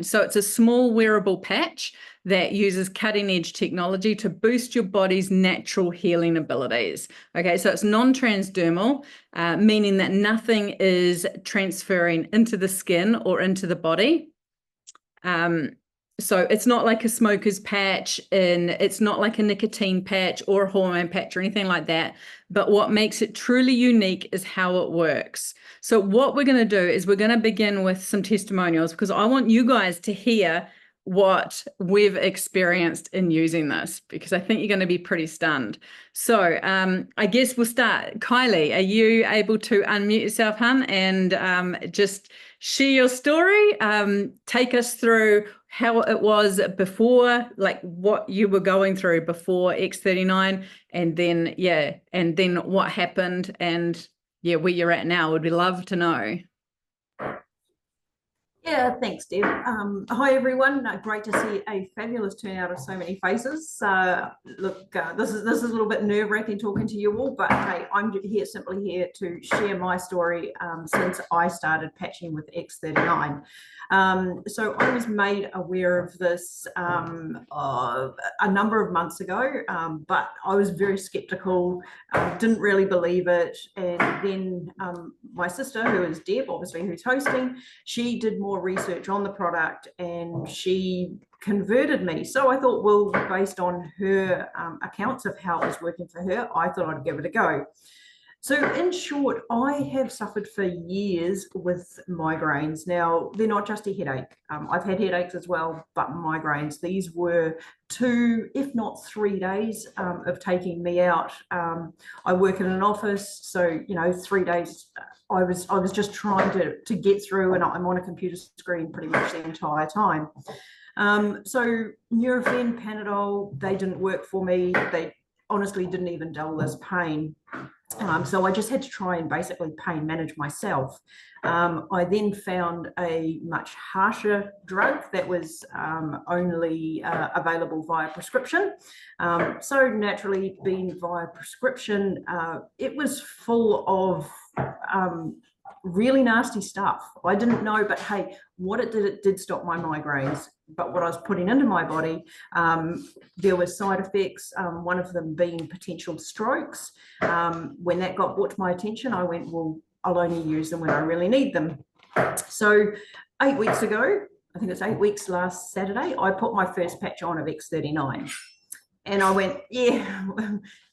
So it's a small wearable patch that uses cutting edge technology to boost your body's natural healing abilities. Okay, so it's non-transdermal, meaning that nothing is transferring into the skin or into the body. So it's not like a smoker's patch, and it's not like a nicotine patch or a hormone patch or anything like that. But what makes it truly unique is how it works. So what we're going to do is we're going to begin with some testimonials, because I want you guys to hear what we've experienced in using this, because I think you're going to be pretty stunned. So I guess we'll start. Kylie, are you able to unmute yourself, hun, and just share your story? Take us through how it was before, like what you were going through before X39, and then what happened, and where you're at now. Would we love to know. Yeah, thanks, Deb. Hi, everyone. Great to see a fabulous turnout of so many faces. Look, this is a little bit nerve-wracking talking to you all, but hey, I'm simply here to share my story since I started patching with X39. So I was made aware of this a number of months ago, but I was very skeptical, didn't really believe it. And then my sister, who is Deb, obviously, who's hosting, she did more research on the product and she converted me. So I thought, well, based on her accounts of how it was working for her, I thought I'd give it a go. So in short, I have suffered for years with migraines. Now, they're not just a headache. I've had headaches as well, but migraines, these were 2, if not 3 days of taking me out. I work in an office, so, 3 days, I was just trying to get through, and I'm on a computer screen pretty much the entire time. So Nurofen, Panadol, they didn't work for me. They honestly didn't even dull this pain. So I just had to try and basically pain manage myself. I then found a much harsher drug that was only available via prescription. So naturally, being via prescription, it was full of really nasty stuff. I didn't know, but hey, what it did stop my migraines. But what I was putting into my body, there were side effects, one of them being potential strokes. When that got brought to my attention, I went, well, I'll only use them when I really need them. So 8 weeks ago, I think it's 8 weeks last Saturday, I put my first patch on of X39. And I went, yeah,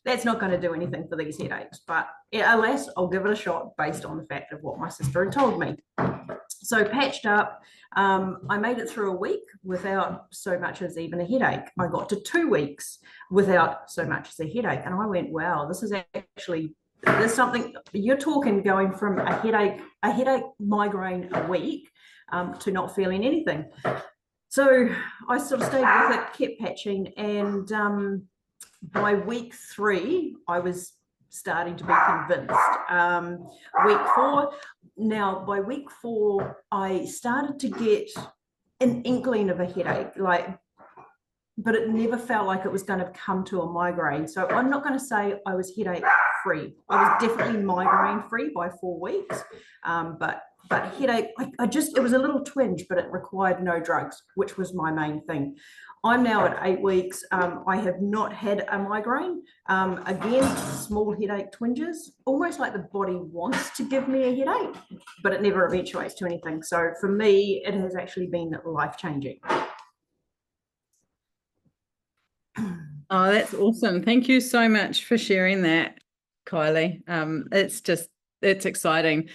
that's not going to do anything for these headaches. But alas, I'll give it a shot based on the fact of what my sister had told me. So patched up, I made it through a week without so much as even a headache. I got to 2 weeks without so much as a headache. And I went, wow, this is actually, there's something, you're talking going from a headache migraine a week to not feeling anything. So I sort of stayed with it, kept patching, and by week 3, I was starting to be convinced. Week 4, now by week 4, I started to get an inkling of a headache, but it never felt like it was going to come to a migraine. So I'm not going to say I was headache free. I was definitely migraine free by 4 weeks, but headache, it was a little twinge, but it required no drugs, which was my main thing. I'm now at 8 weeks. I have not had a migraine. Again, small headache twinges, almost like the body wants to give me a headache, but it never eventuates to anything. So for me, it has actually been life-changing. Oh, that's awesome. Thank you so much for sharing that, Kylie. It's exciting.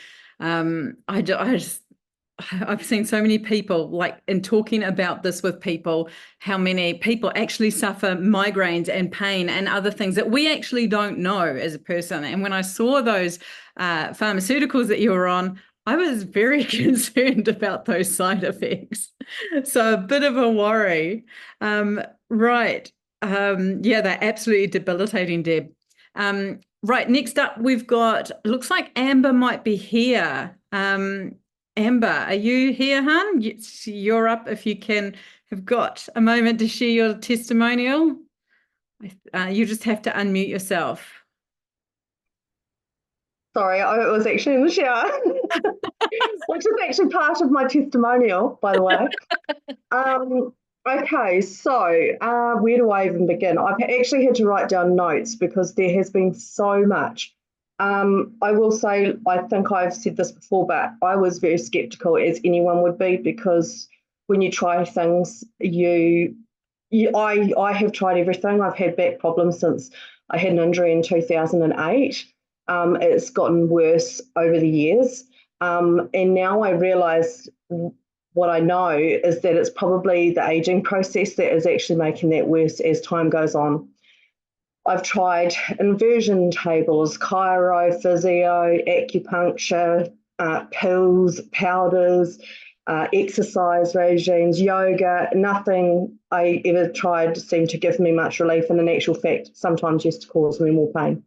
I've seen so many people, like, in talking about this with people, how many people actually suffer migraines and pain and other things that we actually don't know as a person. And when I saw those pharmaceuticals that you were on, I was very concerned about those side effects. So a bit of a worry. Right. They're absolutely debilitating, Deb. Right, next up we've got, looks like Amber might be here. Amber, are you here, hon? You're up if you have got a moment to share your testimonial. You just have to unmute yourself. Sorry, I was actually in the shower. which is actually part of my testimonial, by the way. Okay, so where do I even begin? I've actually had to write down notes because there has been so much. I will say, I think I've said this before, but I was very skeptical, as anyone would be, because when you try things, I have tried everything. I've had back problems since I had an injury in 2008. It's gotten worse over the years. And now I realise what I know is that it's probably the aging process that is actually making that worse as time goes on. I've tried inversion tables, chiro, physio, acupuncture, pills, powders, exercise regimes, yoga. Nothing I ever tried seemed to give me much relief, and in actual fact, sometimes used to cause me more pain.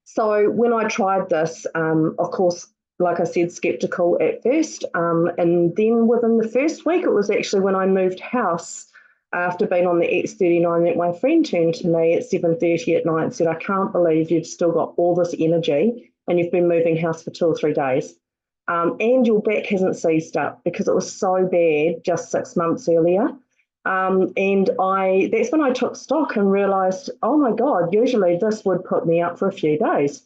So when I tried this, of course, like I said, skeptical at first. And then within the first week, it was actually when I moved house after being on the X39 that my friend turned to me at 7:30 at night and said, I can't believe you've still got all this energy and you've been moving house for 2 or 3 days. And your back hasn't seized up, because it was so bad just 6 months earlier. And that's when I took stock and realised, oh my God, usually this would put me up for a few days.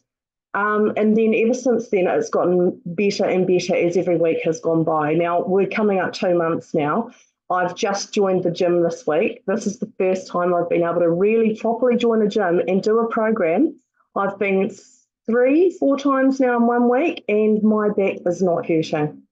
And then ever since then, it's gotten better and better as every week has gone by. Now, we're coming up 2 months now. I've just joined the gym this week. This is the first time I've been able to really properly join a gym and do a program. I've been 3-4 times now in 1 week, and my back is not hurting.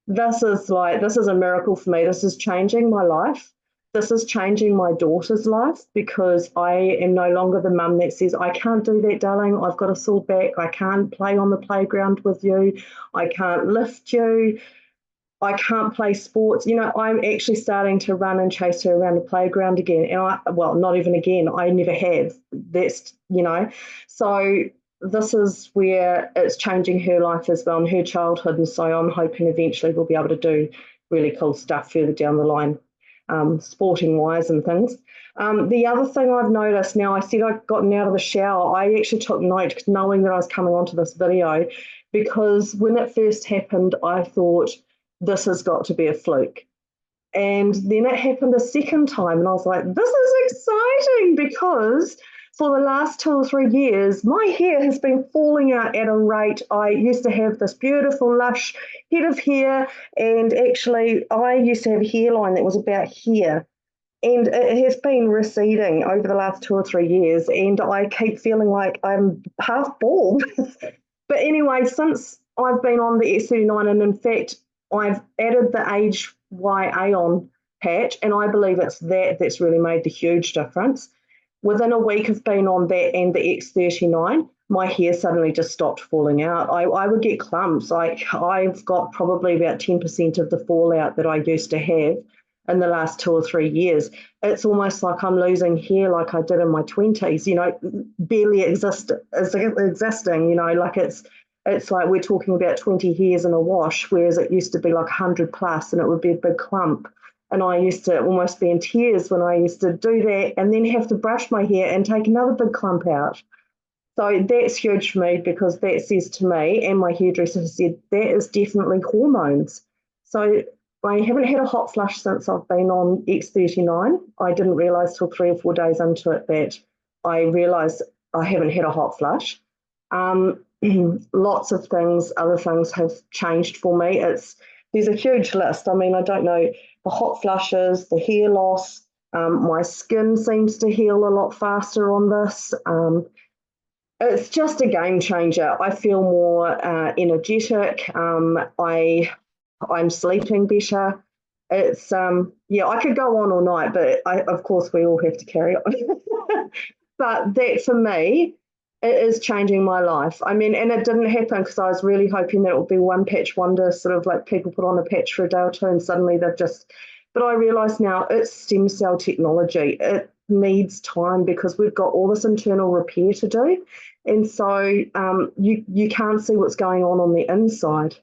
This is a miracle for me. This is changing my life. This is changing my daughter's life, because I am no longer the mum that says, I can't do that, darling. I've got a sore back. I can't play on the playground with you. I can't lift you. I can't play sports. I'm actually starting to run and chase her around the playground again. And not even again, I never have. So this is where it's changing her life as well, and her childhood. And so I'm hoping eventually we'll be able to do really cool stuff further down the line, sporting wise and things. The other thing I've noticed now, I said I'd gotten out of the shower. I actually took note knowing that I was coming onto this video, because when it first happened, I thought, this has got to be a fluke. And then it happened a second time, and I was like, this is exciting, because for the last 2 or 3 years, my hair has been falling out at a rate. I used to have this beautiful, lush head of hair, and actually I used to have a hairline that was about here. And it has been receding over the last 2 or 3 years, and I keep feeling like I'm half bald. But anyway, since I've been on the X39, and in fact, I've added the age YA patch, and I believe it's that's really made the huge difference. Within a week of being on that and the X39, my hair suddenly just stopped falling out. I would get clumps. I've got probably about 10% of the fallout that I used to have in the last 2 or 3 years. It's almost like I'm losing hair like I did in my 20s, barely existing, like it's like we're talking about 20 hairs in a wash, whereas it used to be like 100 plus, and it would be a big clump. And I used to almost be in tears when I used to do that, and then have to brush my hair and take another big clump out. So that's huge for me, because that says to me, and my hairdresser has said, that is definitely hormones. So I haven't had a hot flush since I've been on X39. I didn't realise till 3 or 4 days into it that I realised I haven't had a hot flush. Lots of other things have changed for me. There's a huge list. I mean, I don't know, the hot flushes, the hair loss, my skin seems to heal a lot faster on this. It's just a game changer. I feel more energetic. I'm sleeping better. It's I could go on all night, but of course we all have to carry on. But that for me, it is changing my life. I mean, and it didn't happen because I was really hoping that it would be one patch wonder, sort of like people put on a patch for a day or two and suddenly but I realise now it's stem cell technology. It needs time, because we've got all this internal repair to do. And so you can't see what's going on the inside,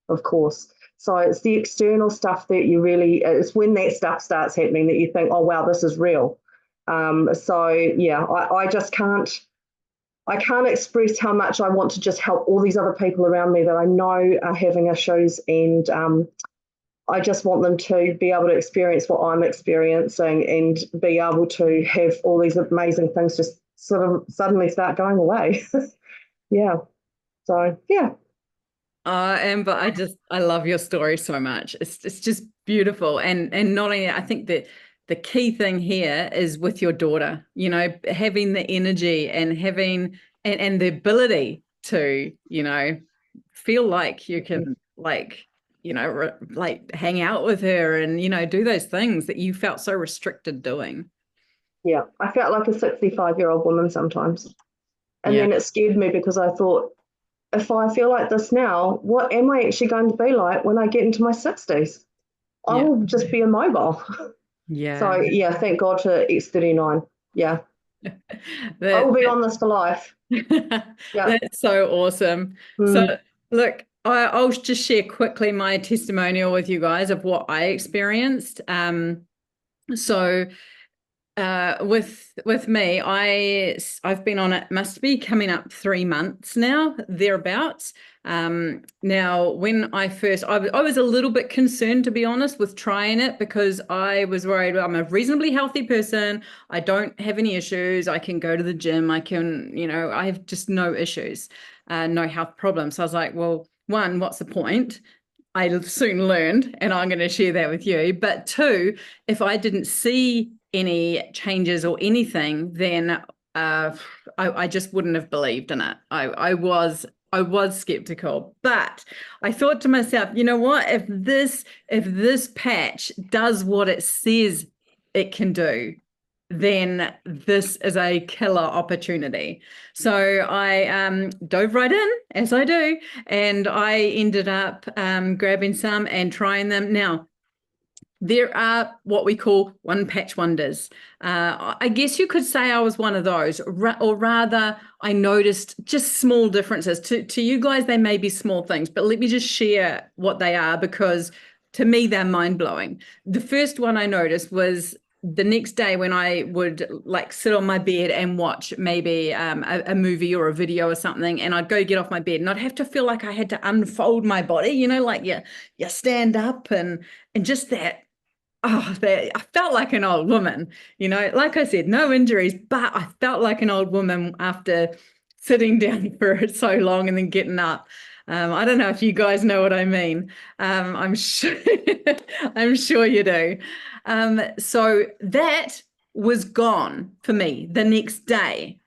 of course. So it's the external stuff that it's when that stuff starts happening that you think, oh, wow, this is real. I just can't. I can't express how much I want to just help all these other people around me that I know are having issues, and I just want them to be able to experience what I'm experiencing and be able to have all these amazing things just sort of suddenly start going away. Yeah. So, yeah. Amber, I love your story so much. It's just beautiful. And not only that, I think that the key thing here is with your daughter, you know, having the energy and having and the ability to, you know, feel like you can like, you know, like hang out with her and, you know, do those things that you felt so restricted doing. Yeah. I felt like a 65-year-old woman sometimes. And Yeah. then it scared me because I thought, if I feel like this now, what am I actually going to be like when I get into my 60s? I Yeah. will just be immobile. Yeah. So, yeah, thank God for X39. Yeah. I will be on this for life. Yeah. That's so awesome. So look, I'll just share quickly my testimonial with you guys of what I experienced. So with me, I've been on it, must be coming up 3 months now, thereabouts. Now when I was a little bit concerned, to be honest, with trying it because I was worried, well, I'm a reasonably healthy person, I don't have any issues, I can go to the gym, I can, you know, I have just no issues, no health problems. So I was like, well, one, what's the point? I soon learned, and I'm going to share that with you. But two, if I didn't see any changes or anything, then I just wouldn't have believed in it. I was skeptical, but I thought to myself, you know what? If this patch does what it says it can do, then this is a killer opportunity. So I dove right in, as I do, and I ended up grabbing some and trying them. Now, there are what we call one patch wonders. I guess you could say I was one of those, or rather, I noticed just small differences. To you guys, they may be small things, but let me just share what they are because to me, they're mind-blowing. The first one I noticed was the next day when I would like sit on my bed and watch maybe a movie or a video or something, and I'd go get off my bed and I'd have to feel like I had to unfold my body, you know, like you stand up and just that. Oh, I felt like an old woman, you know, like I said, no injuries, but I felt like an old woman after sitting down for so long and then getting up. I don't know if you guys know what I mean. I'm sure, I'm sure you do. So that was gone for me the next day.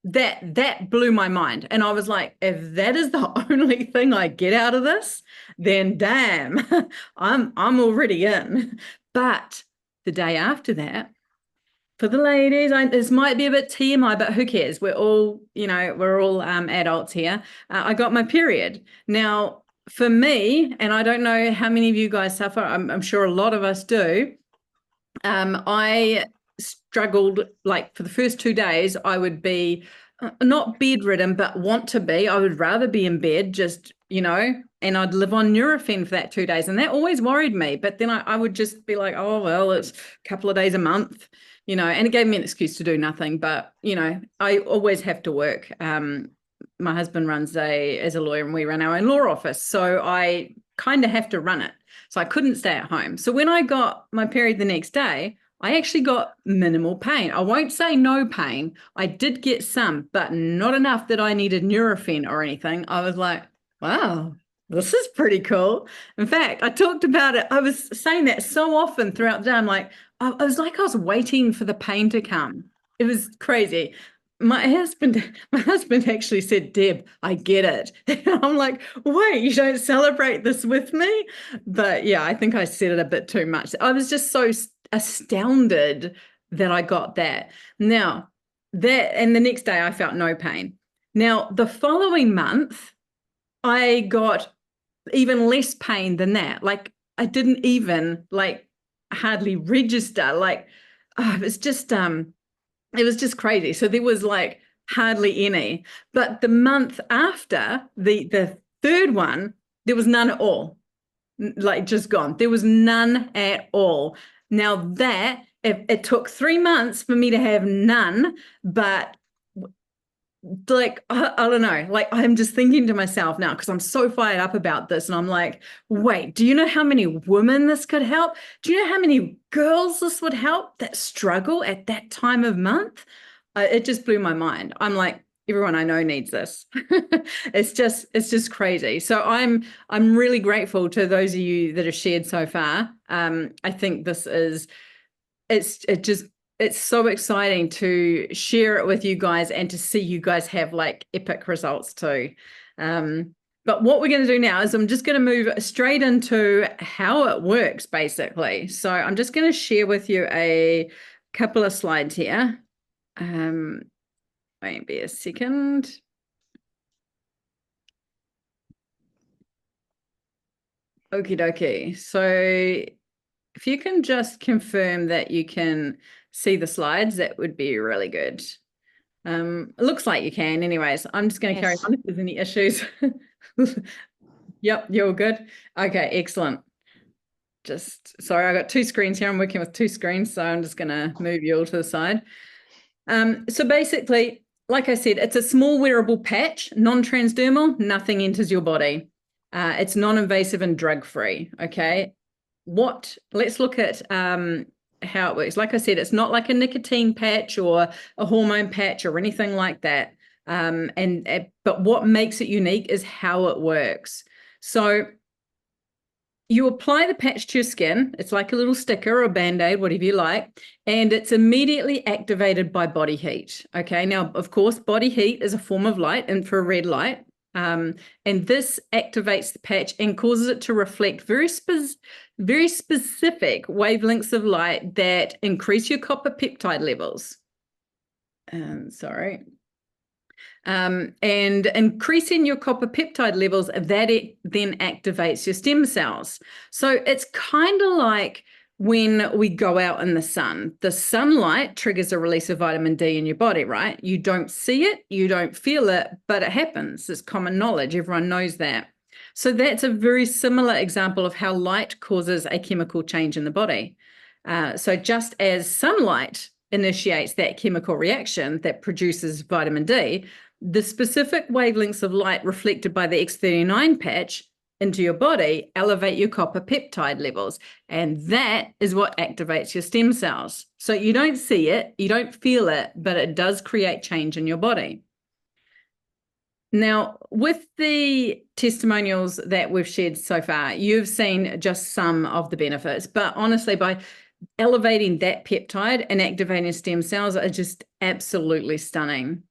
That blew my mind, and I was like, if that is the only thing I get out of this, then damn, I'm already in. But the day after that, for the ladies, this might be a bit TMI, but who cares? We're all, you know, we're all adults here. I got my period. Now, for me, and I don't know how many of you guys suffer, I'm sure a lot of us do. I struggled, like for the first 2 days, I would be not bedridden, but want to be. I would rather be in bed, just, you know, and I'd live on Nurofen for that 2 days. And that always worried me. But then I would just be like, oh, well, it's a couple of days a month, you know, and it gave me an excuse to do nothing. But, you know, I always have to work. My husband runs as a lawyer and we run our own law office. So I kind of have to run it. So I couldn't stay at home. So when I got my period the next day, I actually got minimal pain. I won't say no pain. I did get some, but not enough that I needed Nurofen or anything. I was like, wow, this is pretty cool. In fact, I talked about it. I was saying that so often throughout the day. I'm like, I was like I was waiting for the pain to come. It was crazy. My husband actually said, Deb, I get it. And I'm like, wait, you don't celebrate this with me? But yeah, I think I said it a bit too much. I was just so astounded that I got that. Now, and the next day I felt no pain. Now, the following month, I got even less pain than that. Like I didn't even like hardly register. Like, oh, it was just crazy. So there was like hardly any. But the month after, the third one, there was none at all. Like just gone. There was none at all. Now that it took 3 months for me to have none, but like, I don't know, like I'm just thinking to myself now, because I'm so fired up about this. And I'm like, wait, do you know how many women this could help? Do you know how many girls this would help that struggle at that time of month? It just blew my mind. I'm like, everyone I know needs this. It's just crazy. So I'm really grateful to those of you that have shared so far. I think this is, it's so exciting to share it with you guys and to see you guys have like epic results too. But what we're going to do now is I'm just going to move straight into how it works, basically. So I'm just going to share with you a couple of slides here. Wait be a second. Okie dokie. So if you can just confirm that you can see the slides, that would be really good. It looks like you can. Anyways, I'm just going to carry on if there's any issues. Yep, you're good. Okay, excellent. Just sorry, I got two screens here. I'm working with two screens, so I'm just going to move you all to the side. So basically, like I said, it's a small wearable patch, non-transdermal, nothing enters your body. It's non-invasive and drug-free. Okay. Let's look at how it works. Like I said, it's not like a nicotine patch or a hormone patch or anything like that. But what makes it unique is how it works. So you apply the patch to your skin. It's like a little sticker or a Band-Aid, whatever you like, and it's immediately activated by body heat. Okay, now, of course, body heat is a form of light, infrared light, and this activates the patch and causes it to reflect very specific wavelengths of light that increase your copper peptide levels. And increasing your copper peptide levels, that it then activates your stem cells. So it's kind of like when we go out in the sun. The sunlight triggers a release of vitamin D in your body, right? You don't see it, you don't feel it, but it happens. It's common knowledge. Everyone knows that. So that's a very similar example of how light causes a chemical change in the body. So just as sunlight initiates that chemical reaction that produces vitamin D, the specific wavelengths of light reflected by the X39 patch into your body elevate your copper peptide levels. And that is what activates your stem cells. So you don't see it, you don't feel it, but it does create change in your body. Now, with the testimonials that we've shared so far, you've seen just some of the benefits, but honestly, by elevating that peptide and activating stem cells are just absolutely stunning.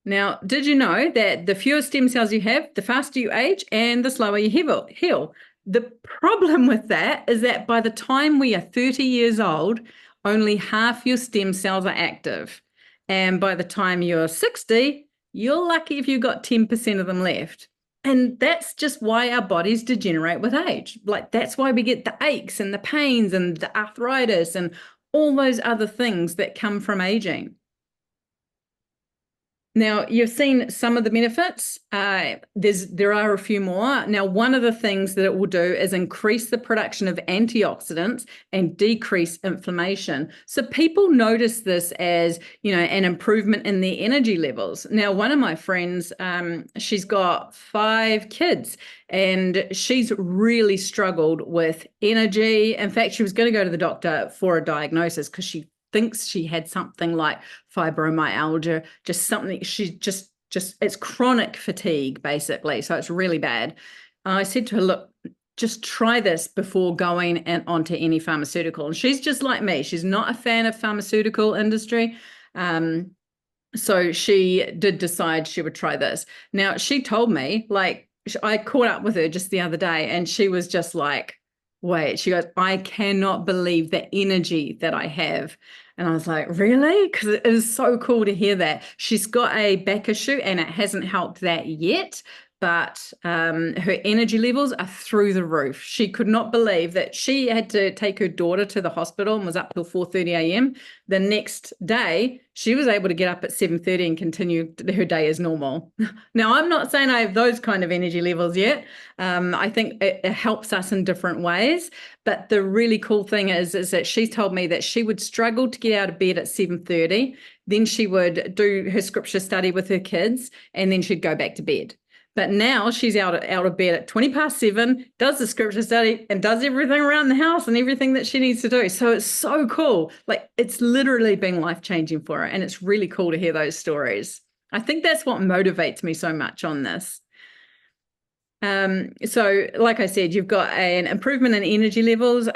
Now, did you know that the fewer stem cells you have, the faster you age and the slower you heal? The problem with that is that by the time we are 30 years old, only half your stem cells are active. And by the time you're 60, you're lucky if you've got 10% of them left. And that's just why our bodies degenerate with age. Like, that's why we get the aches and the pains and the arthritis and all those other things that come from aging. Now, you've seen some of the benefits. There are a few more. Now, one of the things that it will do is increase the production of antioxidants and decrease inflammation. So people notice this as, an improvement in their energy levels. Now, one of my friends, she's got 5 kids and she's really struggled with energy. In fact, she was going to go to the doctor for a diagnosis because she thinks she had something like fibromyalgia, just something she just it's chronic fatigue basically, so it's really bad. I said to her, look, just try this before going onto any pharmaceutical. And she's just like me, she's not a fan of pharmaceutical industry, so she did decide she would try this. Now, she told me, like, I caught up with her just the other day and she was just like, wait, she goes, I cannot believe the energy that I have. And I was like, really? Because it is so cool to hear that. She's got a back issue and it hasn't helped that yet, but her energy levels are through the roof. She could not believe that she had to take her daughter to the hospital and was up till 4:30 a.m. The next day, she was able to get up at 7:30 and continue her day as normal. Now, I'm not saying I have those kind of energy levels yet. I think it helps us in different ways. But the really cool thing is that she's told me that she would struggle to get out of bed at 7:30. Then she would do her scripture study with her kids, and then she'd go back to bed. But now she's out of bed at 7:20, does the scripture study, and does everything around the house and everything that she needs to do. So it's so cool. Like, it's literally been life-changing for her, and it's really cool to hear those stories. I think that's what motivates me so much on this. So like I said, you've got an improvement in energy levels.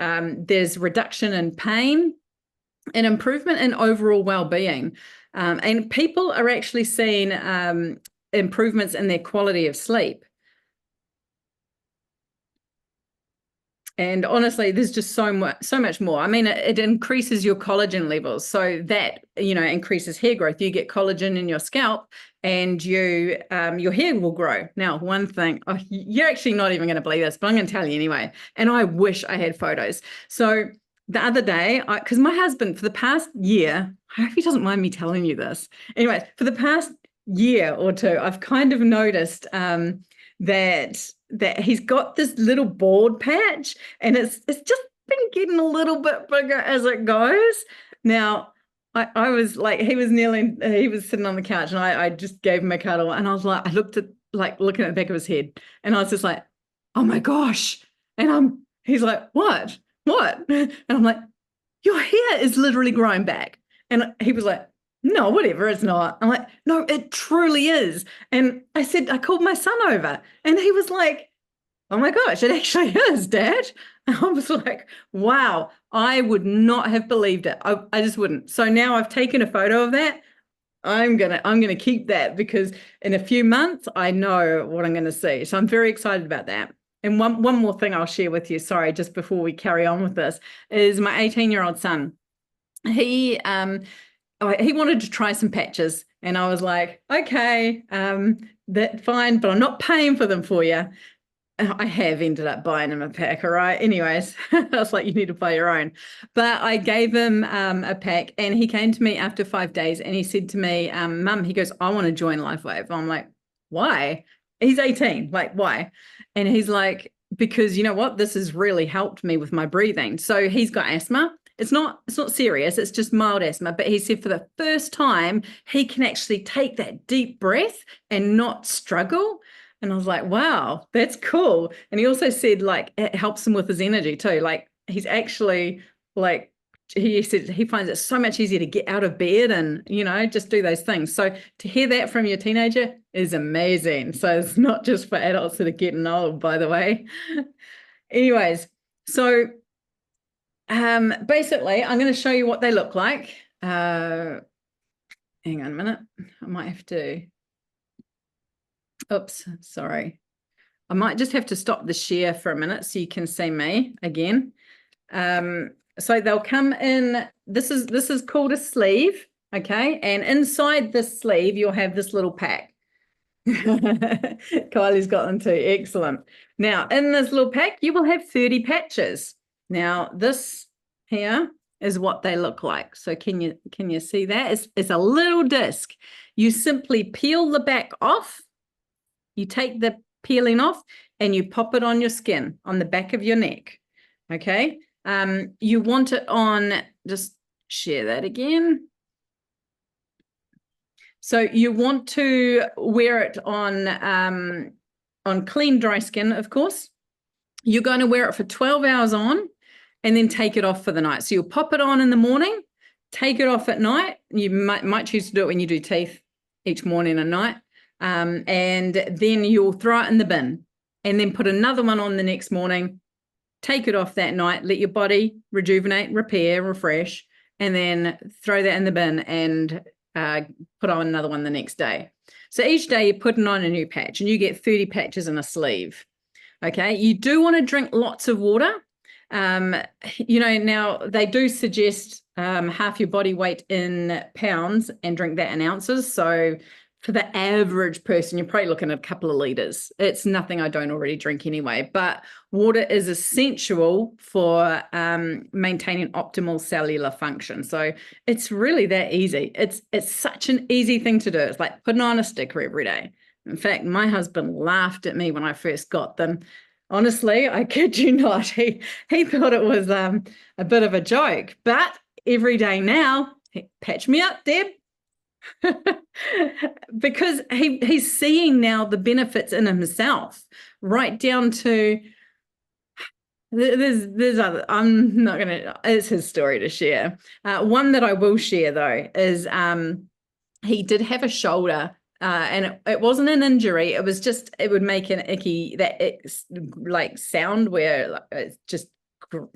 There's reduction in pain, an improvement in overall well-being. And people are actually seeing improvements in their quality of sleep. And honestly, there's just so much more. I mean, it increases your collagen levels, so that, increases hair growth. You get collagen in your scalp, and your hair will grow. Now, one thing, you're actually not even going to believe this, but I'm going to tell you anyway. And I wish I had photos. So the other day, because my husband, for the past year, I hope he doesn't mind me telling you this. Anyway, for the past year or two, I've kind of noticed that he's got this little bald patch, and it's just been getting a little bit bigger as it goes. Now, I was like, he was sitting on the couch, and I just gave him a cuddle, and I was like, I looked at, like, looking at the back of his head, and I was just like, oh my gosh. And he's like, what? And I'm like, your hair is literally growing back. And he was like, no, whatever, it's not. I'm like, no, it truly is. And I called my son over, and he was like, oh my gosh, it actually is, Dad. And I was like, wow, I would not have believed it. I just wouldn't. So now I've taken a photo of that. I'm gonna keep that, because in a few months I know what I'm gonna see. So I'm very excited about that. And one more thing I'll share with you, sorry, just before we carry on with this, is my 18-year-old son. He wanted to try some patches, and I was like, okay, that's fine, but I'm not paying for them for you. I have ended up buying him a pack, all right? Anyways, I was like, you need to buy your own. But I gave him a pack, and he came to me after 5 days, and he said to me, Mum, he goes, I want to join LifeWave. I'm like, why? He's 18, like, why? And he's like, because you know what? This has really helped me with my breathing. So he's got asthma. It's not serious, it's just mild asthma. But he said for the first time, he can actually take that deep breath and not struggle. And I was like, wow, that's cool. And he also said, like, it helps him with his energy too. Like, he's actually, like, he said he finds it so much easier to get out of bed and, just do those things. So to hear that from your teenager is amazing. So it's not just for adults that are getting old, by the way. Anyways, so basically, I'm going to show you what they look like. Hang on a minute. I might have to. Oops, sorry. I might just have to stop the share for a minute so you can see me again. So they'll come in. This is called a sleeve, okay? And inside this sleeve, you'll have this little pack. Kylie's got them too. Excellent. Now, in this little pack, you will have 30 patches. Now, this here is what they look like. So can you see that? It's a little disc. You simply peel the back off. You take the peeling off and you pop it on your skin, on the back of your neck, okay? You want it on, just share that again. So you want to wear it on clean, dry skin, of course. You're going to wear it for 12 hours on and then take it off for the night. So you'll pop it on in the morning, take it off at night. You might choose to do it when you do teeth each morning and night. And then you'll throw it in the bin and then put another one on the next morning, take it off that night, let your body rejuvenate, repair, refresh, and then throw that in the bin and put on another one the next day. So each day you're putting on a new patch and you get 30 patches in a sleeve. Okay, you do want to drink lots of water. Now they do suggest half your body weight in pounds and drink that in ounces. So for the average person, you're probably looking at a couple of liters. It's nothing I don't already drink anyway, but water is essential for maintaining optimal cellular function. So it's really that easy. It's such an easy thing to do. It's like putting on a sticker every day. In fact, my husband laughed at me when I first got them. Honestly, I kid you not, he thought it was a bit of a joke, but every day now, patch me up, Deb. Because he's seeing now the benefits in himself, right down to there's other, I'm not gonna, it's his story to share. One that I will share though is he did have a shoulder and it wasn't an injury, it was just, it would make an icky, that it's like sound where it just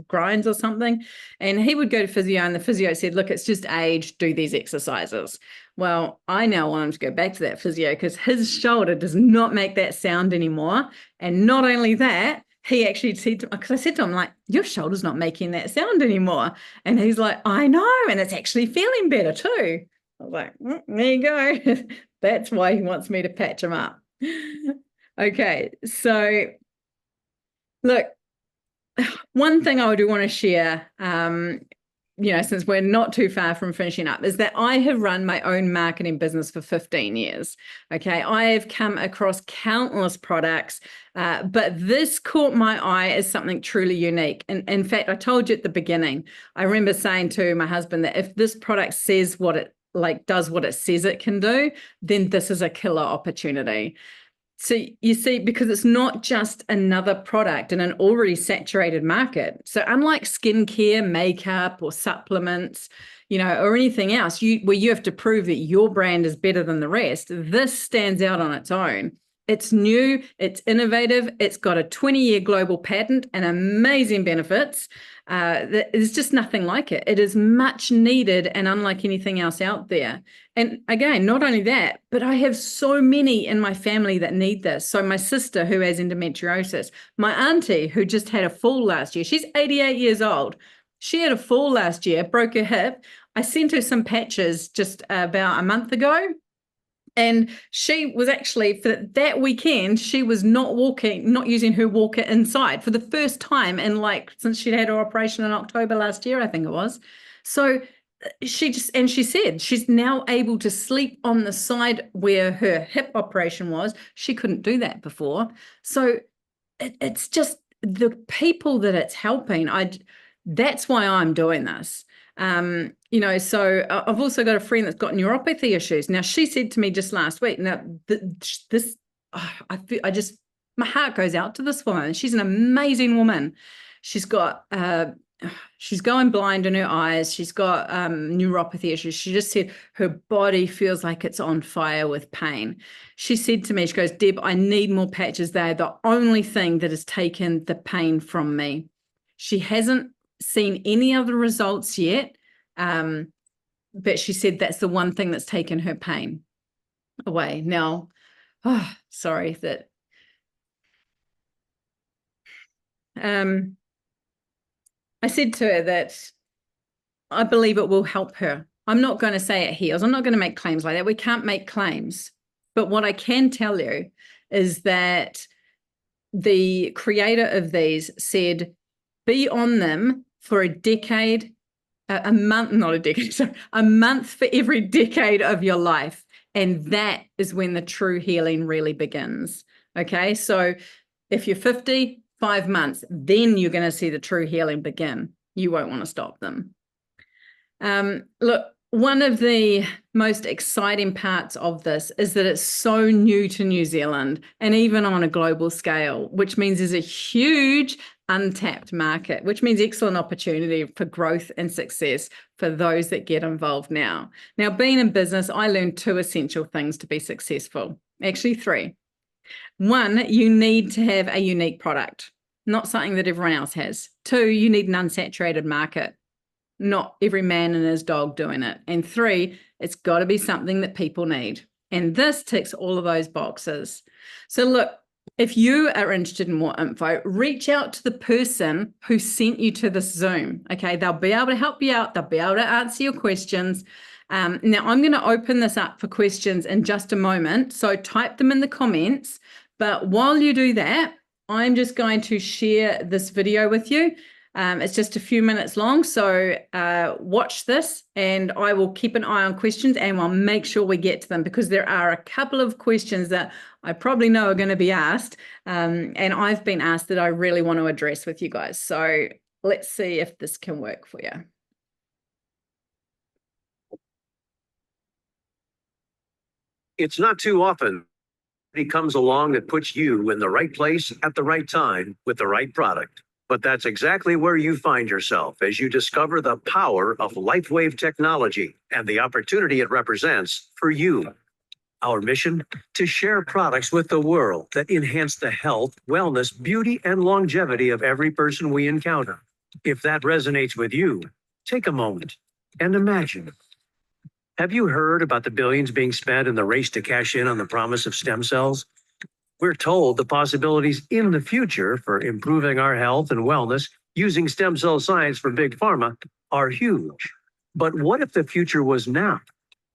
grinds or something, and he would go to physio, and the physio said, look, it's just age, do these exercises. Well, I now want him to go back to that physio because his shoulder does not make that sound anymore. And not only that, he actually said to, because I said to him, like, your shoulder's not making that sound anymore. And he's like, I know, and it's actually feeling better too. I was like, there you go. That's why he wants me to patch him up. Okay, so look, one thing I do want to share, since we're not too far from finishing up, is that I have run my own marketing business for 15 years. Okay, I have come across countless products, but this caught my eye as something truly unique. And in fact, I told you at the beginning, I remember saying to my husband that if this product says what it does what it says it can do, then this is a killer opportunity. So you see, because it's not just another product in an already saturated market. So unlike skincare, makeup, or supplements, or anything else, where you have to prove that your brand is better than the rest, this stands out on its own. It's new, it's innovative, it's got a 20-year global patent and amazing benefits. There's just nothing like it. It is much needed and unlike anything else out there. And again, not only that, but I have so many in my family that need this. So my sister who has endometriosis, my auntie who just had a fall last year, she's 88 years old. She had a fall last year, broke her hip. I sent her some patches just about a month ago. And she was actually, for that weekend, she was not using her walker inside for the first time since she'd had her operation in October last year, I think it was. So she said she's now able to sleep on the side where her hip operation was. She couldn't do that before. So it's just the people that it's helping. That's why I'm doing this. So I've also got a friend that's got neuropathy issues. Now, she said to me just last week, now my heart goes out to this woman. She's an amazing woman. She's got, she's going blind in her eyes. She's got neuropathy issues. She just said her body feels like it's on fire with pain. She said to me, she goes, Deb, I need more patches. They're the only thing that has taken the pain from me. She hasn't seen any other results yet, but she said that's the one thing that's taken her pain away. Now, sorry that I said to her that I believe it will help her. I'm not going to say it heals. I'm not going to make claims like that. We can't make claims. But what I can tell you is that the creator of these said, be on them for a decade, a month for every decade of your life. And that is when the true healing really begins. Okay, so if you're 50, 5 months, then you're going to see the true healing begin. You won't want to stop them. Look, one of the most exciting parts of this is that it's so new to New Zealand and even on a global scale, which means there's a huge untapped market, which means excellent opportunity for growth and success for those that get involved now. Now, being in business, I learned 2 essential things to be successful. Actually, 3. 1, you need to have a unique product, not something that everyone else has. 2, you need an unsaturated market, not every man and his dog doing it. And 3, it's got to be something that people need. And this ticks all of those boxes. So look, if you are interested in more info, reach out to the person who sent you to this Zoom. Okay, they'll be able to help you out. They'll be able to answer your questions. Now, I'm going to open this up for questions in just a moment, so type them in the comments. But while you do that, I'm just going to share this video with you. It's just a few minutes long, so watch this, and I will keep an eye on questions, and I'll make sure we get to them, because there are a couple of questions that I probably know are going to be asked, and I've been asked that I really want to address with you guys. So let's see if this can work for you. It's not too often it comes along that puts you in the right place at the right time with the right product. But that's exactly where you find yourself as you discover the power of LifeWave technology and the opportunity it represents for you. Our mission: to share products with the world that enhance the health, wellness, beauty, and longevity of every person we encounter. If that resonates with you, take a moment and imagine. Have you heard about the billions being spent in the race to cash in on the promise of stem cells? We're told the possibilities in the future for improving our health and wellness using stem cell science for big pharma are huge. But what if the future was now?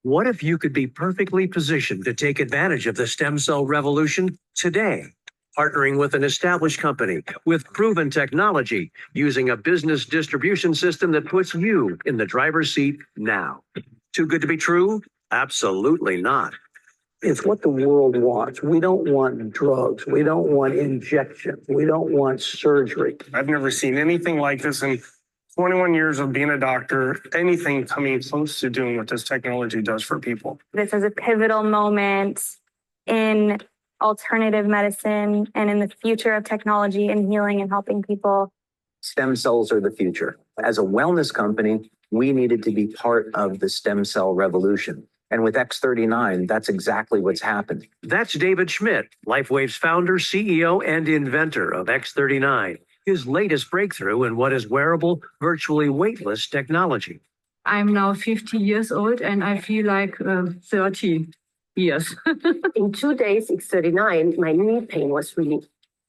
What if you could be perfectly positioned to take advantage of the stem cell revolution today? Partnering with an established company with proven technology, using a business distribution system that puts you in the driver's seat now. Too good to be true? Absolutely not. It's what the world wants. We don't want drugs. We don't want injections. We don't want surgery. I've never seen anything like this in 21 years of being a doctor, anything coming close to doing what this technology does for people. This is a pivotal moment in alternative medicine and in the future of technology and healing and helping people. Stem cells are the future. As a wellness company, we needed to be part of the stem cell revolution. And with X39, that's exactly what's happened. That's David Schmidt, LifeWave's founder, CEO, and inventor of X39, his latest breakthrough in what is wearable, virtually weightless technology. I'm now 50 years old and I feel like 30 years. In 2 days, X39, my knee pain was really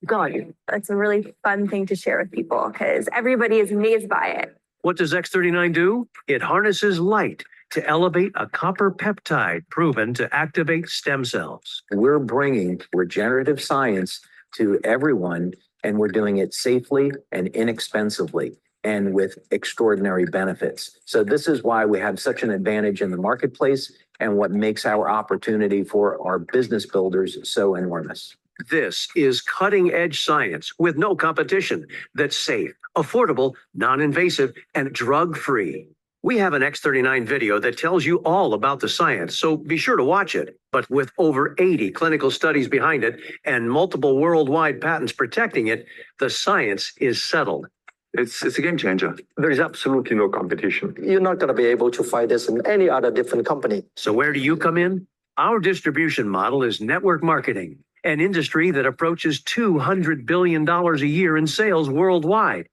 gone. It's a really fun thing to share with people because everybody is amazed by it. What does X39 do? It harnesses light to elevate a copper peptide proven to activate stem cells. We're bringing regenerative science to everyone, and we're doing it safely and inexpensively and with extraordinary benefits. So this is why we have such an advantage in the marketplace and what makes our opportunity for our business builders so enormous. This is cutting-edge science with no competition that's safe, affordable, non-invasive, and drug-free. We have an X39 video that tells you all about the science, so be sure to watch it. But with over 80 clinical studies behind it and multiple worldwide patents protecting it, the science is settled. It's a game changer. There is absolutely no competition. You're not going to be able to find this in any other different company. So where do you come in? Our distribution model is network marketing, an industry that approaches $200 billion a year in sales worldwide.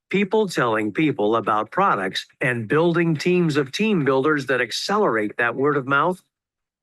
People telling people about products and building teams of team builders that accelerate that word of mouth.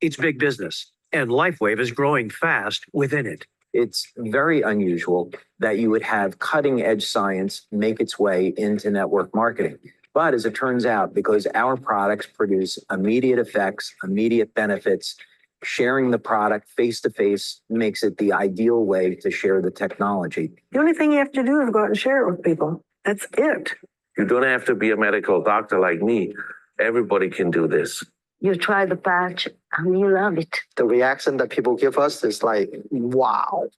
It's big business, and LifeWave is growing fast within it. It's very unusual that you would have cutting edge science make its way into network marketing. But as it turns out, because our products produce immediate effects, immediate benefits, sharing the product face to face makes it the ideal way to share the technology. The only thing you have to do is go out and share it with people. That's it. You don't have to be a medical doctor like me. Everybody can do this. You try the patch and you love it. The reaction that people give us is like, wow.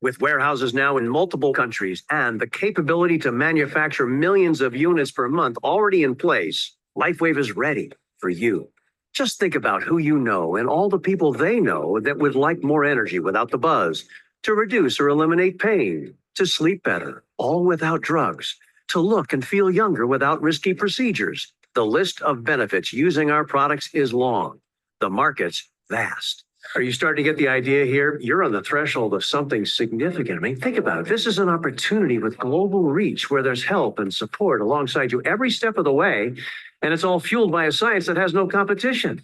With warehouses now in multiple countries and the capability to manufacture millions of units per month already in place, LifeWave is ready for you. Just think about who you know and all the people they know that would like more energy without the buzz, to reduce or eliminate pain, to sleep better, all without drugs, to look and feel younger without risky procedures. The list of benefits using our products is long. The market's vast. Are you starting to get the idea here? You're on the threshold of something significant. I mean, think about it. This is an opportunity with global reach where there's help and support alongside you every step of the way, and it's all fueled by a science that has no competition.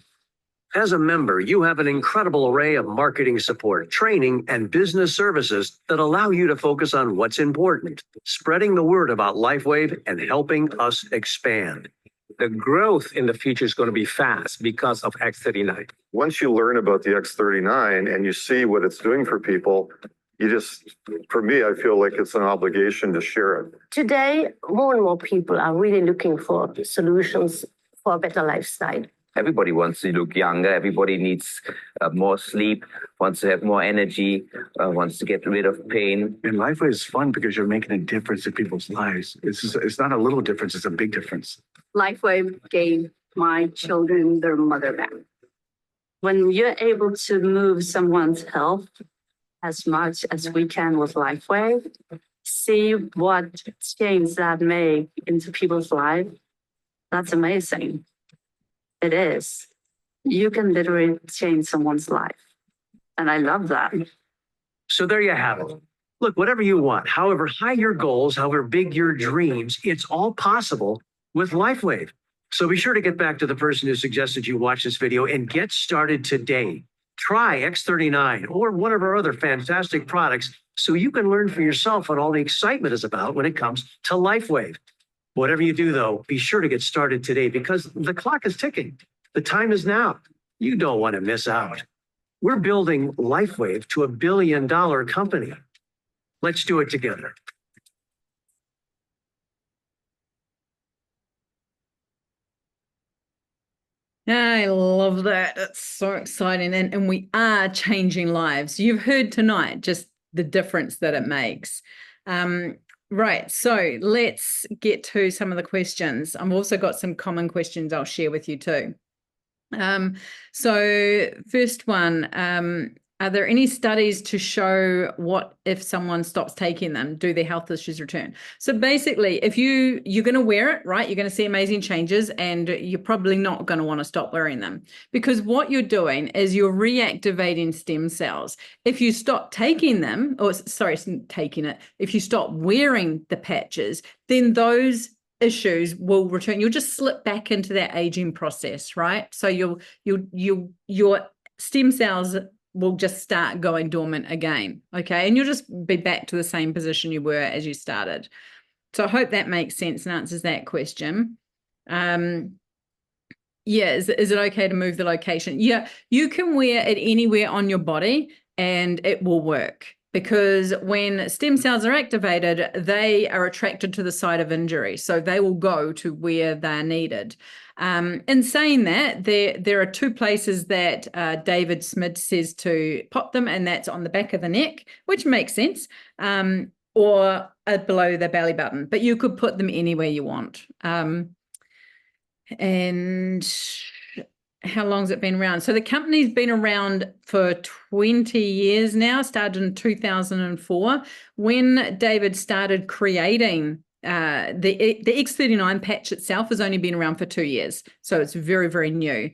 As a member, you have an incredible array of marketing support, training, and business services that allow you to focus on what's important, spreading the word about LifeWave and helping us expand. the growth in the future is going to be fast because of X39. Once you learn about the X39 and you see what it's doing for people, for me, I feel like it's an obligation to share it. Today, more and more people are really looking for solutions for a better lifestyle. Everybody wants to look younger. Everybody needs more sleep, wants to have more energy, wants to get rid of pain. And LifeWave is fun because you're making a difference in people's lives. It's not a little difference, it's a big difference. LifeWave gave my children their mother back. When you're able to move someone's health as much as we can with LifeWave, see what change that make into people's life, that's amazing. It is. You can literally change someone's life. And I love that. So there you have it. Look, whatever you want, however high your goals, however big your dreams, it's all possible with LifeWave. So be sure to get back to the person who suggested you watch this video and get started today. Try X39 or one of our other fantastic products so you can learn for yourself what all the excitement is about when it comes to LifeWave. Whatever you do, though, be sure to get started today because the clock is ticking. The time is now. You don't want to miss out. We're building LifeWave to $1 billion company. Let's do it together. I love that. It's so exciting. And we are changing lives. You've heard tonight just the difference that it makes. Right, so let's get to some of the questions. I've also got some common questions I'll share with you too. So first one, are there any studies to show what if someone stops taking them? Do their health issues return? So basically, if you're going to wear it, right, you're going to see amazing changes and you're probably not going to want to stop wearing them because what you're doing is you're reactivating stem cells. If you stop taking them, or sorry, taking it, if you stop wearing the patches, then those issues will return. You'll just slip back into that aging process, right? So your stem cells will just start going dormant again, okay? And you'll just be back to the same position you were as you started. So I hope that makes sense and answers that question. Yeah, is it okay to move the location? Yeah, you can wear it anywhere on your body and it will work because when stem cells are activated, they are attracted to the site of injury. So they will go to where they're needed. In saying that, there are two places that David Smith says to pop them, and that's on the back of the neck, which makes sense, or below the belly button. But you could put them anywhere you want. And how long has it been around? So the company's been around for 20 years now, started in 2004. When David started creating the X39 patch itself has only been around for 2 years, so it's very, very new.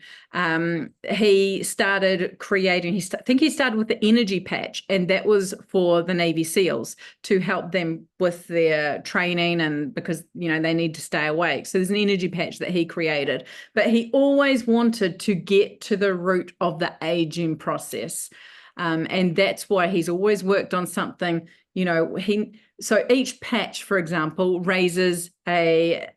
He started creating, I think he started with the energy patch, and that was for the Navy SEALs to help them with their training and because, you know, they need to stay awake. So there's an energy patch that he created, but he always wanted to get to the root of the aging process. And that's why he's always worked on something, you know, so each patch, for example, raises a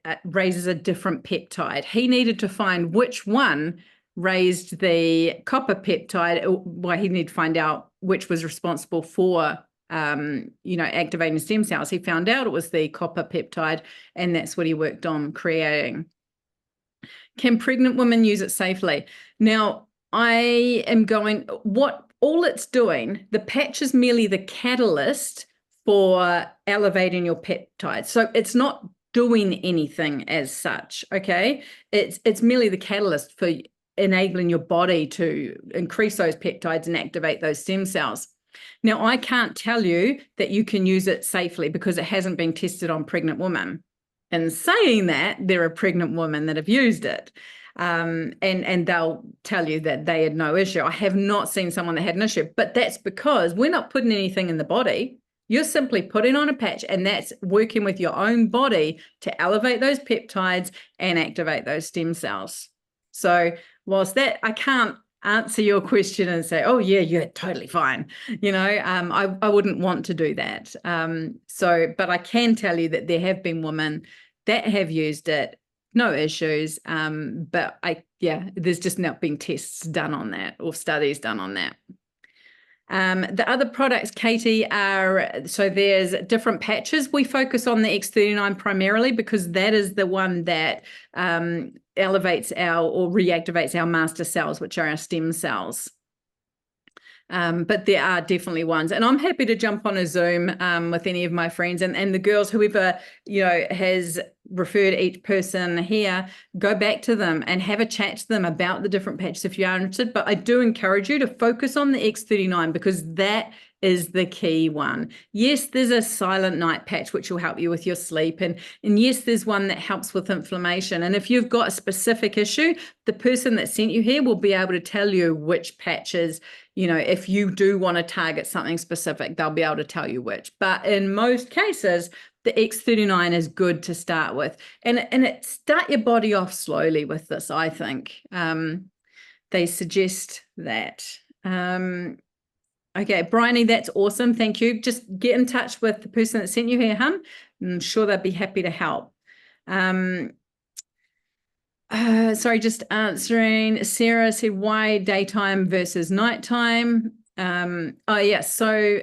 different peptide. He needed to find which one raised the copper peptide. Well, he needed to find out which was responsible for, you know, activating stem cells. He found out it was the copper peptide, and that's what he worked on creating. Can pregnant women use it safely? Now, I am going, all it's doing, the patch is merely the catalyst for elevating your peptides. So it's not doing anything as such, okay? It's merely the catalyst for enabling your body to increase those peptides and activate those stem cells. Now, I can't tell you that you can use it safely because it hasn't been tested on pregnant women. And saying that, there are pregnant women that have used it. And they'll tell you that they had no issue. I have not seen someone that had an issue, but that's because we're not putting anything in the body. You're simply putting on a patch, and that's working with your own body to elevate those peptides and activate those stem cells. So whilst that, I can't answer your question and say, oh yeah, you're totally fine. You know, I wouldn't want to do that. But I can tell you that there have been women that have used it no issues. But there's just not been tests done on that or studies done on that. The other products, Katie, so there's different patches. We focus on the X39 primarily because that is the one that elevates or reactivates our master cells, which are our stem cells. But there are definitely ones, and I'm happy to jump on a Zoom with any of my friends and the girls, whoever has referred each person here, go back to them and have a chat to them about the different patches if you are interested. But I do encourage you to focus on the X39 because that is the key one. Yes, there's a silent night patch which will help you with your sleep, and yes, there's one that helps with inflammation. And if you've got a specific issue, the person that sent you here will be able to tell you which patches, if you do want to target something specific, they'll be able to tell you which. But in most cases, the X39 is good to start with, and start your body off slowly with this. I think they suggest that. Okay, Bryony, that's awesome. Thank you. Just get in touch with the person that sent you here, hun. I'm sure they'd be happy to help. Sorry, just answering. Sarah said, why daytime versus nighttime? Oh, yeah. So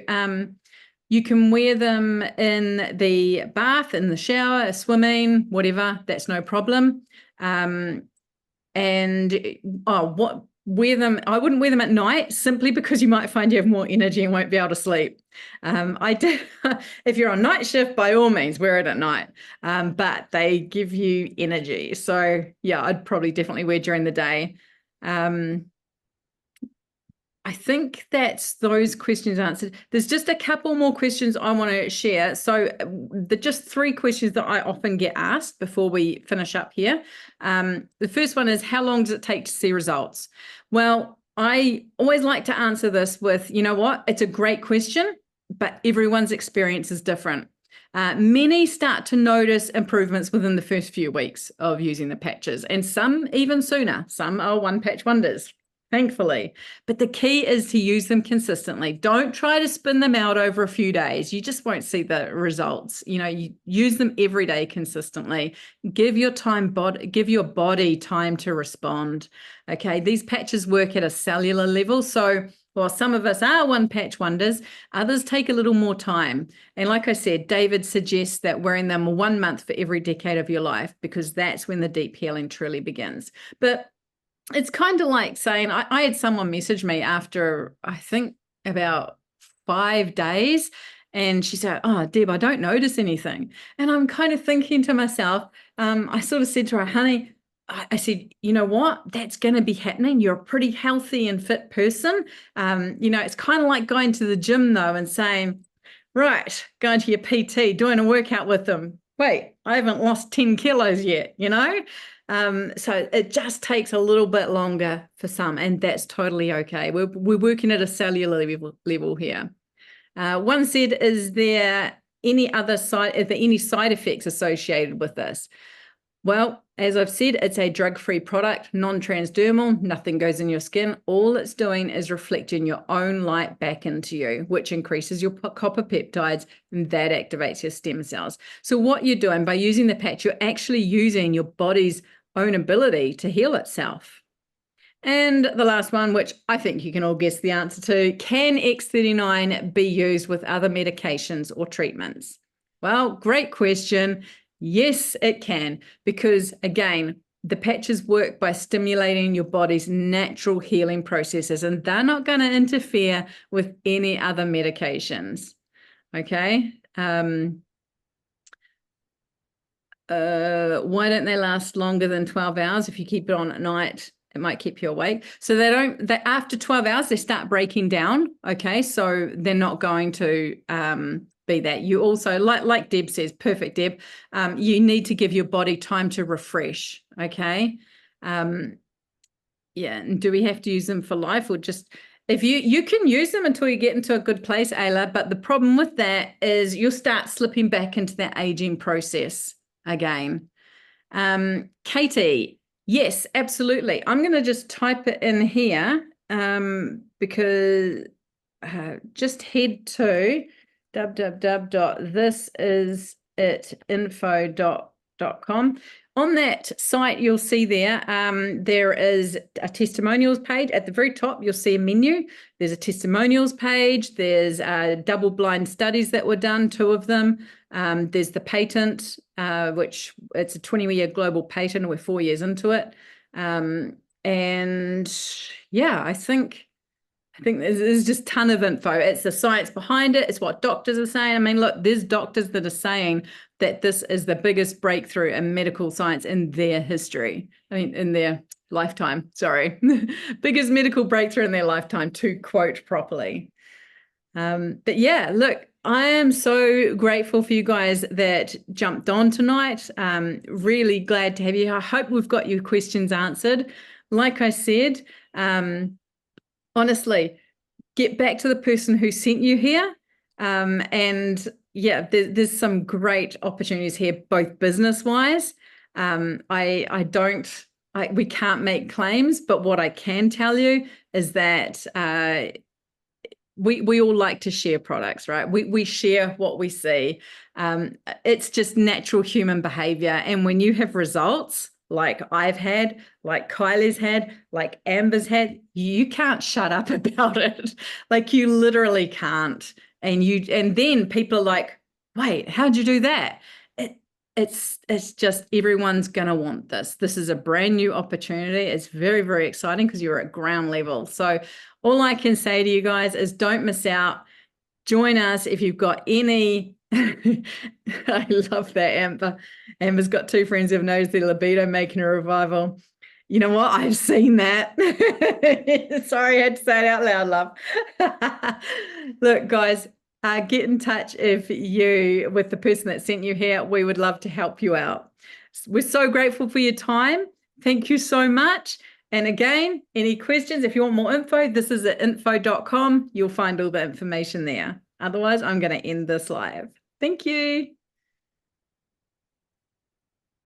you can wear them in the bath, in the shower, swimming, whatever. That's no problem. Wear them. I wouldn't wear them at night simply because you might find you have more energy and won't be able to sleep. If you're on night shift, by all means, wear it at night. But they give you energy. So yeah, I'd probably definitely wear during the day. I think that's those questions answered. There's just a couple more questions I want to share. So just 3 questions that I often get asked before we finish up here. The first one is, how long does it take to see results? Well, I always like to answer this with, it's a great question, but everyone's experience is different. Many start to notice improvements within the first few weeks of using the patches, and some even sooner. Some are one-patch wonders, thankfully. But the key is to use them consistently. Don't try to spin them out over a few days. You just won't see the results. You use them every day consistently. Give your body time to respond. Okay, these patches work at a cellular level. So while some of us are one-patch wonders, others take a little more time. And like I said, David suggests that wearing them 1 month for every decade of your life, because that's when the deep healing truly begins. But it's kind of like saying, I had someone message me after, I think, about 5 days, and she said, oh, Deb, I don't notice anything. And I'm kind of thinking to myself, I sort of said to her, honey, I said, you know what, that's going to be happening. You're a pretty healthy and fit person. It's kind of like going to the gym, though, and saying, right, going to your PT, doing a workout with them. Wait, I haven't lost 10 kilos yet, So it just takes a little bit longer for some, and that's totally okay. We're working at a cellular level here. One said, is there any side effects associated with this? Well, as I've said, it's a drug-free product, non-transdermal, nothing goes in your skin. All it's doing is reflecting your own light back into you, which increases your copper peptides, and that activates your stem cells. So what you're doing by using the patch, you're actually using your body's own ability to heal itself. And the last one, which I think you can all guess the answer to, can X39 be used with other medications or treatments? Well, great question. Yes, it can, because again, the patches work by stimulating your body's natural healing processes, and they're not going to interfere with any other medications. Okay. Why don't they last longer than 12 hours? If you keep it on at night, it might keep you awake. So after 12 hours, they start breaking down. Okay. So they're not going to, be that. You also, like Deb says, perfect, Deb, you need to give your body time to refresh, okay? And do we have to use them for life, or just, if you can use them until you get into a good place, Ayla, but the problem with that is you'll start slipping back into that aging process again. Katie, yes, absolutely. I'm going to just type it in here because just head to www.thisisitinfo.com defy.com. On that site, you'll see there is a testimonials page. At the very top, you'll see a menu. There's a testimonials page. There's double-blind studies that were done, 2 of them. There's the patent, which it's a 20-year global patent. We're 4 years into it. And yeah, I think there's just a ton of info. It's the science behind it. It's what doctors are saying. I mean, look, there's doctors that are saying that this is the biggest breakthrough in medical science in their history. I mean, in their lifetime, sorry. Biggest medical breakthrough in their lifetime, to quote properly. But yeah, look, I am so grateful for you guys that jumped on tonight. Really glad to have you. I hope we've got your questions answered. Like I said, honestly, get back to the person who sent you here. And yeah, there's some great opportunities here, both business-wise. We can't make claims, but what I can tell you is that we all like to share products, right? We share what we see. It's just natural human behavior. And when you have results, like I've had, like Kylie's had, like Amber's had, you can't shut up about it. Like you literally can't. And then people are like, wait, how'd you do that? It's just everyone's gonna want this. This is a brand new opportunity. It's very, very exciting because you're at ground level. So all I can say to you guys is don't miss out. Join us if you've got any. I love that, Amber. Amber's got 2 friends who've noticed their libido making a revival. You know what? I've seen that. Sorry, I had to say it out loud, love. Look, guys, get in touch with the person that sent you here. We would love to help you out. We're so grateful for your time. Thank you so much. And again, any questions, if you want more info, this is at info.com. You'll find all the information there. Otherwise, I'm going to end this live. Thank you.